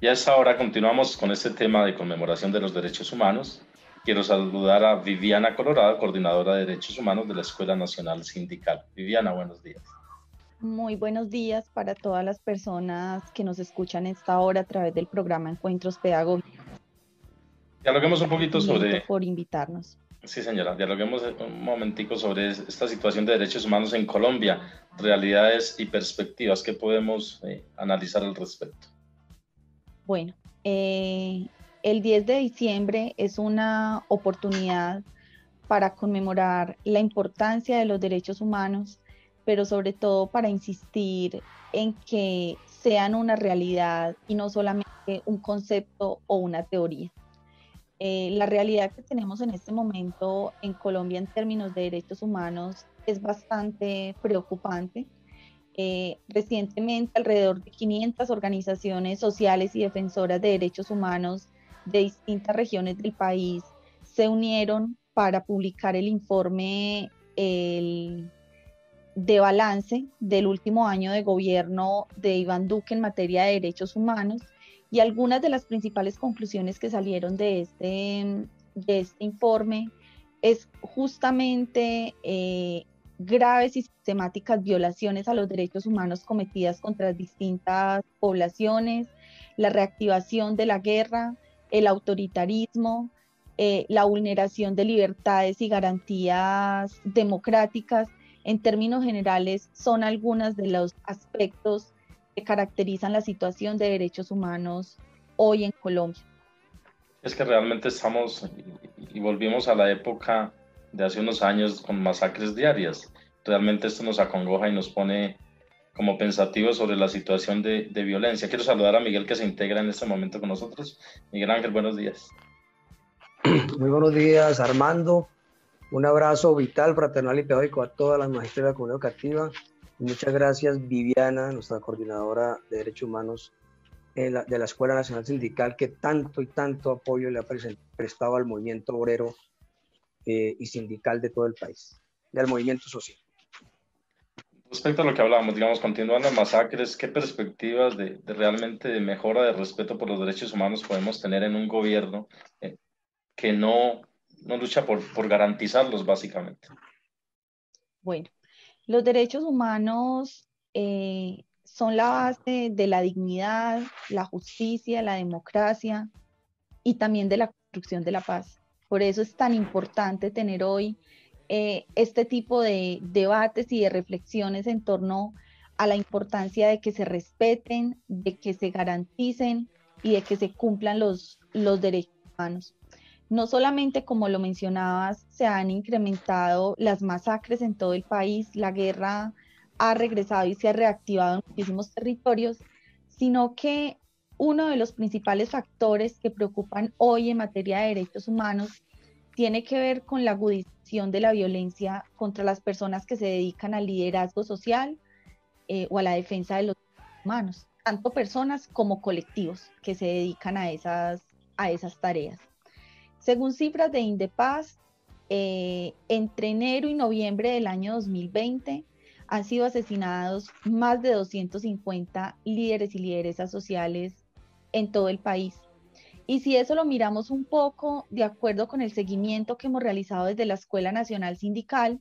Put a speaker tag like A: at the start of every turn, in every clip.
A: Y a esta hora continuamos con este tema de conmemoración de los derechos humanos. Quiero saludar a Viviana Colorado, coordinadora de derechos humanos de la Escuela Nacional Sindical. Viviana, buenos días.
B: Muy buenos días para todas las personas que nos escuchan esta hora a través del programa Encuentros Pedagógicos.
A: Dialoguemos un poquito
B: Agradecimiento
A: sobre,
B: por invitarnos.
A: sí señora, dialoguemos un momentico sobre esta situación de derechos humanos en Colombia, realidades y perspectivas que podemos analizar al respecto.
B: Bueno, el 10 de diciembre es una oportunidad para conmemorar la importancia de los derechos humanos, pero sobre todo para insistir en que sean una realidad y no solamente un concepto o una teoría. La realidad que tenemos en este momento en Colombia en términos de derechos humanos es bastante preocupante. Recientemente, alrededor de 500 organizaciones sociales y defensoras de derechos humanos de distintas regiones del país se unieron para publicar el informe de balance del último año de gobierno de Iván Duque en materia de derechos humanos, y algunas de las principales conclusiones que salieron de este informe es justamente graves y sistemáticas violaciones a los derechos humanos cometidas contra distintas poblaciones, la reactivación de la guerra, el autoritarismo, la vulneración de libertades y garantías democráticas. En términos generales, son algunos de los aspectos que caracterizan la situación de derechos humanos hoy en Colombia.
A: Es que realmente estamos y volvimos a la época de hace unos años con masacres diarias. Realmente esto nos acongoja y nos pone como pensativos sobre la situación de violencia. Quiero saludar a Miguel que se integra en este momento con nosotros. Miguel Ángel, buenos días.
C: Muy buenos días, Armando. Un abrazo vital, fraternal y pedagógico a todas las maestras de la comunidad educativa. Y muchas gracias, Viviana, nuestra coordinadora de Derechos Humanos de la Escuela Nacional Sindical, que tanto y tanto apoyo le ha prestado al movimiento obrero y sindical de todo el país, del movimiento social.
A: Respecto a lo que hablábamos, digamos, continuando las masacres, ¿qué perspectivas de realmente de mejora de respeto por los derechos humanos podemos tener en un gobierno que no lucha por garantizarlos, básicamente?
B: Bueno, los derechos humanos son la base de la dignidad, la justicia, la democracia y también de la construcción de la paz. Por eso es tan importante tener hoy este tipo de debates y de reflexiones en torno a la importancia de que se respeten, de que se garanticen y de que se cumplan los derechos humanos. No solamente, como lo mencionabas, se han incrementado las masacres en todo el país, la guerra ha regresado y se ha reactivado en muchísimos territorios, sino que uno de los principales factores que preocupan hoy en materia de derechos humanos tiene que ver con la agudización de la violencia contra las personas que se dedican al liderazgo social o a la defensa de los derechos humanos, tanto personas como colectivos que se dedican a esas tareas. Según cifras de Indepaz, entre enero y noviembre del año 2020 han sido asesinados más de 250 líderes y lideresas sociales en todo el país. Y si eso lo miramos un poco de acuerdo con el seguimiento que hemos realizado desde la Escuela Nacional Sindical,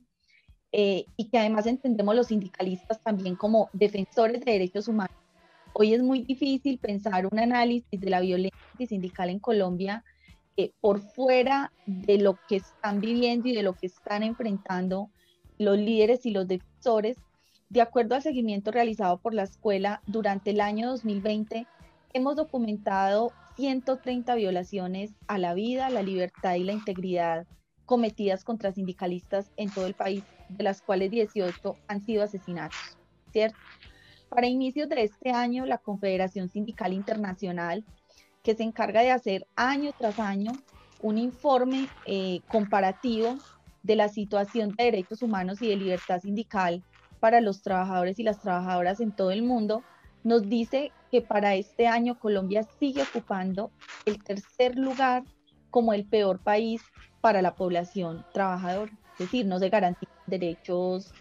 B: y que además entendemos los sindicalistas también como defensores de derechos humanos, hoy es muy difícil pensar un análisis de la violencia sindical en Colombia por fuera de lo que están viviendo y de lo que están enfrentando los líderes y los defensores. De acuerdo al seguimiento realizado por la escuela, durante el año 2020 hemos documentado 130 violaciones a la vida, la libertad y la integridad cometidas contra sindicalistas en todo el país, de las cuales 18 han sido asesinatos, ¿cierto? Para inicios de este año, la Confederación Sindical Internacional, que se encarga de hacer año tras año un informe comparativo de la situación de derechos humanos y de libertad sindical para los trabajadores y las trabajadoras en todo el mundo, nos dice que para este año Colombia sigue ocupando el tercer lugar como el peor país para la población trabajadora. Es decir, no se garantizan derechos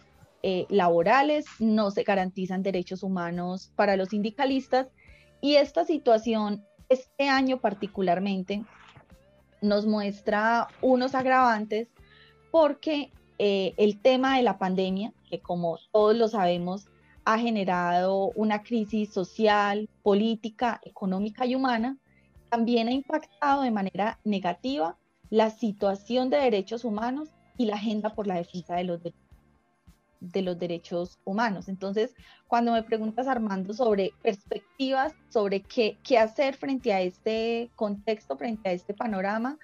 B: laborales, no se garantizan derechos humanos para los sindicalistas, Y esta situación, este año particularmente, nos muestra unos agravantes porque el tema de la pandemia, que como todos lo sabemos, ha generado una crisis social, política, económica y humana, también ha impactado de manera negativa la situación de derechos humanos y la agenda por la defensa de los derechos humanos. Entonces, cuando me preguntas, Armando, sobre perspectivas, sobre qué hacer frente a este contexto, frente a este panorama,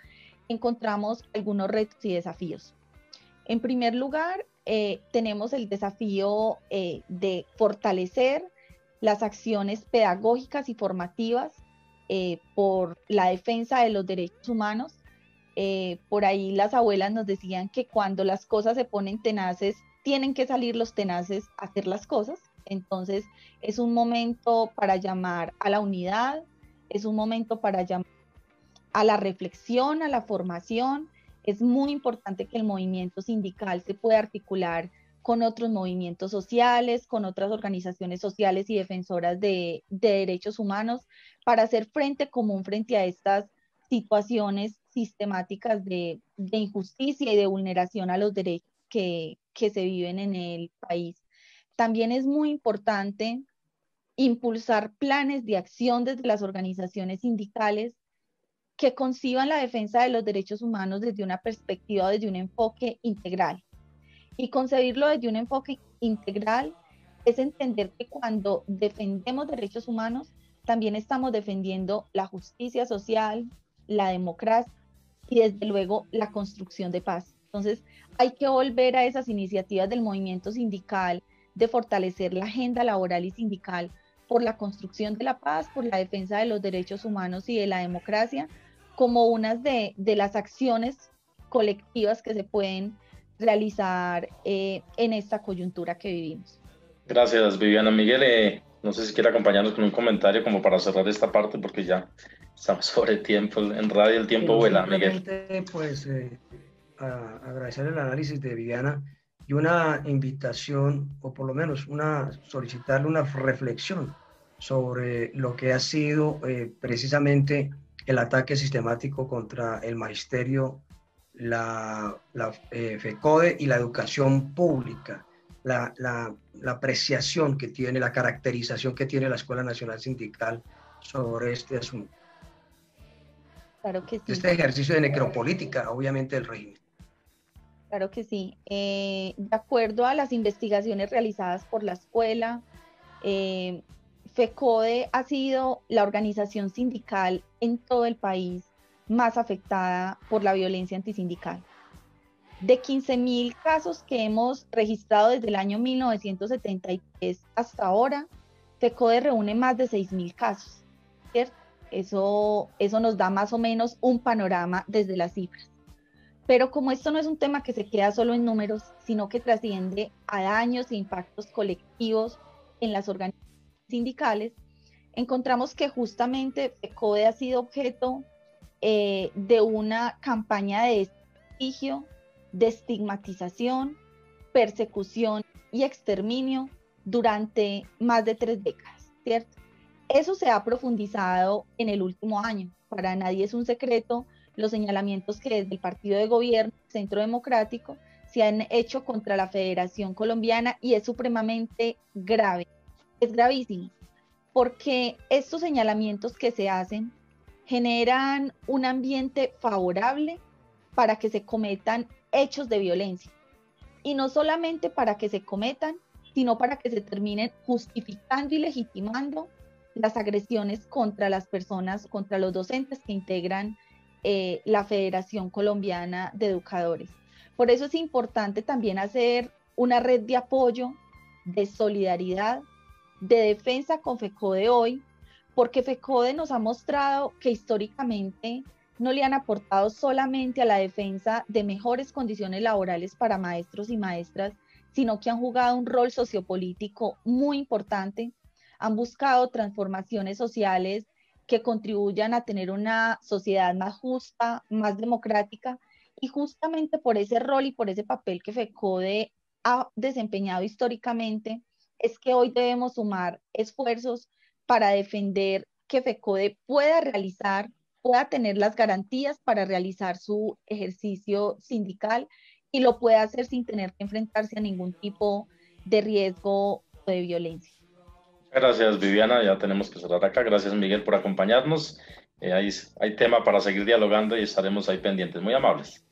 B: encontramos algunos retos y desafíos. En primer lugar, tenemos el desafío de fortalecer las acciones pedagógicas y formativas por la defensa de los derechos humanos. Por ahí las abuelas nos decían que cuando las cosas se ponen tenaces, tienen que salir los tenaces a hacer las cosas. Entonces, es un momento para llamar a la unidad, es un momento para llamar a la reflexión, a la formación. Es muy importante que el movimiento sindical se pueda articular con otros movimientos sociales, con otras organizaciones sociales y defensoras de derechos humanos para hacer frente común frente a estas situaciones sistemáticas de injusticia y de vulneración a los derechos que se viven en el país. También es muy importante impulsar planes de acción desde las organizaciones sindicales que conciban la defensa de los derechos humanos desde una perspectiva, desde un enfoque integral. Y concebirlo desde un enfoque integral es entender que cuando defendemos derechos humanos, también estamos defendiendo la justicia social, la democracia y desde luego la construcción de paz. Entonces, hay que volver a esas iniciativas del movimiento sindical de fortalecer la agenda laboral y sindical por la construcción de la paz, por la defensa de los derechos humanos y de la democracia, como unas de las acciones colectivas que se pueden realizar en esta coyuntura que vivimos.
A: Gracias, Viviana. Miguel, no sé si quiere acompañarnos con un comentario como para cerrar esta parte, porque ya estamos sobre tiempo. En radio el tiempo vuela, Miguel.
C: Simplemente, pues, agradecer el análisis de Viviana y una invitación, o por lo menos solicitarle una reflexión sobre lo que ha sido precisamente el ataque sistemático contra el magisterio, la FECODE y la educación pública, la apreciación que tiene, la caracterización que tiene la Escuela Nacional Sindical sobre este asunto.
B: Claro que sí.
C: Este ejercicio de necropolítica, obviamente, del régimen.
B: Claro que sí. De acuerdo a las investigaciones realizadas por la escuela, FECODE ha sido la organización sindical en todo el país más afectada por la violencia antisindical. De 15.000 casos que hemos registrado desde el año 1973 hasta ahora, FECODE reúne más de 6.000 casos, ¿cierto? Eso nos da más o menos un panorama desde las cifras. Pero como esto no es un tema que se queda solo en números, sino que trasciende a daños e impactos colectivos en las organizaciones sindicales, encontramos que justamente FECODE ha sido objeto de una campaña de desprestigio, de estigmatización, persecución y exterminio durante más de 3 décadas, ¿cierto? Eso se ha profundizado en el último año. Para nadie es un secreto los señalamientos que desde el partido de gobierno, Centro Democrático, se han hecho contra la Federación Colombiana y es supremamente grave. Es gravísimo, porque estos señalamientos que se hacen generan un ambiente favorable para que se cometan hechos de violencia. Y no solamente para que se cometan, sino para que se terminen justificando y legitimando las agresiones contra las personas, contra los docentes que integran la Federación Colombiana de Educadores. Por eso es importante también hacer una red de apoyo, de solidaridad, de defensa con FECODE hoy, porque FECODE nos ha mostrado que históricamente no le han aportado solamente a la defensa de mejores condiciones laborales para maestros y maestras, sino que han jugado un rol sociopolítico muy importante, han buscado transformaciones sociales que contribuyan a tener una sociedad más justa, más democrática, y justamente por ese rol y por ese papel que FECODE ha desempeñado históricamente, es que hoy debemos sumar esfuerzos para defender que FECODE pueda tener las garantías para realizar su ejercicio sindical y lo pueda hacer sin tener que enfrentarse a ningún tipo de riesgo o de violencia.
A: Gracias, Viviana. Ya tenemos que cerrar acá. Gracias, Miguel, por acompañarnos. Hay tema para seguir dialogando y estaremos ahí pendientes. Muy amables.